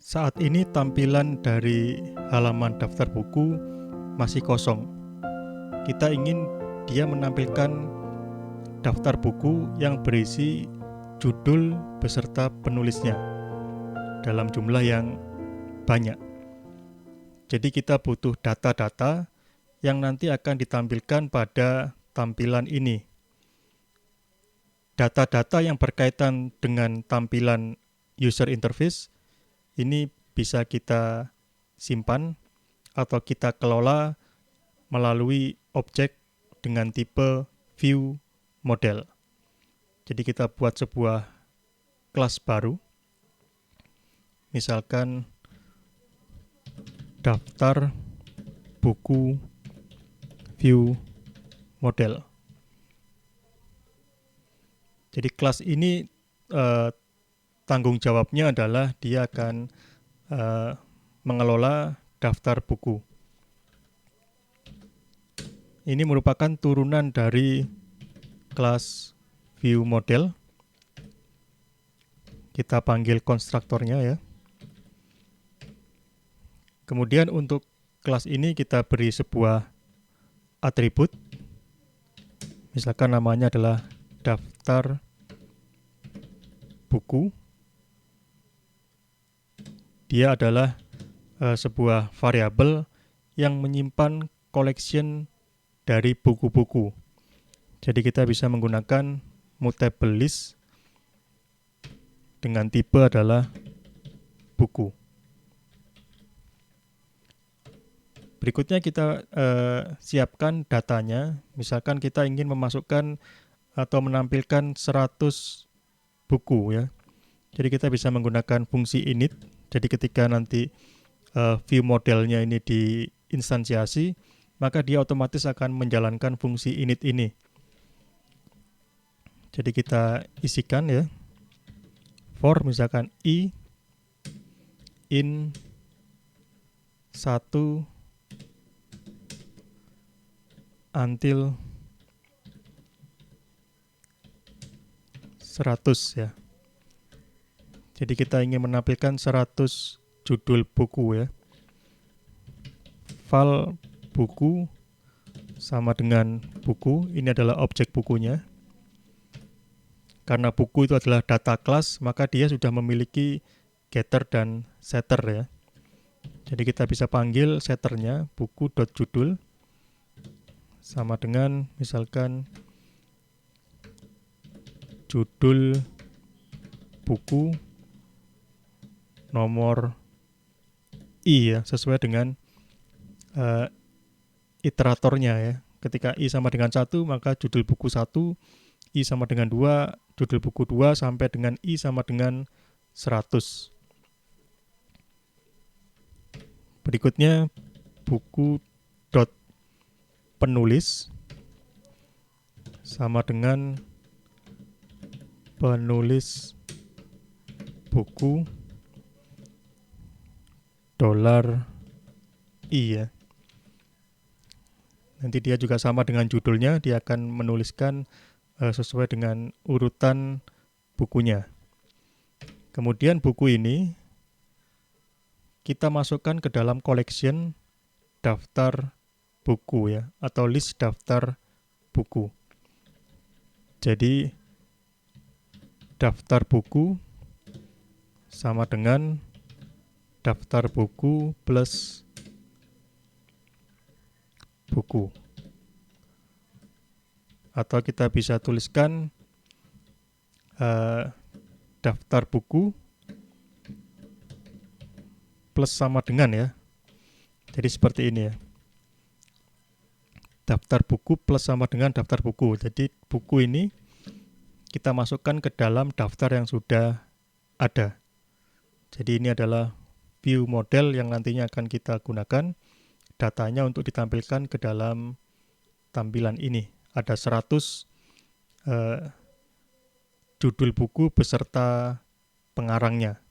Saat ini tampilan dari halaman daftar buku masih kosong. Kita ingin dia menampilkan daftar buku yang berisi judul beserta penulisnya dalam jumlah yang banyak. Jadi kita butuh data-data yang nanti akan ditampilkan pada tampilan ini. Data-data yang berkaitan dengan tampilan user interface ini bisa kita simpan atau kita kelola melalui objek dengan tipe view model. Jadi kita buat sebuah kelas baru, misalkan daftar buku view model. Jadi kelas ini tanggung jawabnya adalah dia akan mengelola daftar buku. Ini merupakan turunan dari kelas view model. Kita panggil konstruktornya ya. Kemudian untuk kelas ini kita beri sebuah atribut. Misalkan namanya adalah daftar buku. Dia adalah sebuah variabel yang menyimpan collection dari buku-buku. Jadi kita bisa menggunakan mutable list dengan tipe adalah buku. Berikutnya kita siapkan datanya. Misalkan kita ingin memasukkan atau menampilkan 100 buku ya. Jadi kita bisa menggunakan fungsi init. Jadi ketika nanti view modelnya ini diinstansiasi, maka dia otomatis akan menjalankan fungsi init ini. Jadi kita isikan ya. For misalkan i in 1 until 100 ya. Jadi kita ingin menampilkan 100 judul buku ya. File buku sama dengan buku, ini adalah objek bukunya. Karena buku itu adalah data class, maka dia sudah memiliki getter dan setter ya. Jadi kita bisa panggil setternya buku.judul sama dengan misalkan judul buku nomor i ya, sesuai dengan iteratornya ya. Ketika i sama dengan 1, maka judul buku 1, i sama dengan 2, judul buku 2 sampai dengan i sama dengan 100. Berikutnya buku dot penulis sama dengan penulis buku $i ya. Nanti dia juga sama dengan judulnya, dia akan menuliskan sesuai dengan urutan bukunya. Kemudian buku ini kita masukkan ke dalam collection daftar buku ya, atau list daftar buku. Jadi daftar buku sama dengan daftar buku plus buku. Atau kita bisa tuliskan daftar buku plus sama dengan ya. Jadi seperti ini ya. Daftar buku plus sama dengan daftar buku. Jadi buku ini kita masukkan ke dalam daftar yang sudah ada. Jadi ini adalah view model yang nantinya akan kita gunakan datanya untuk ditampilkan ke dalam tampilan ini. Ada 100 judul buku beserta pengarangnya.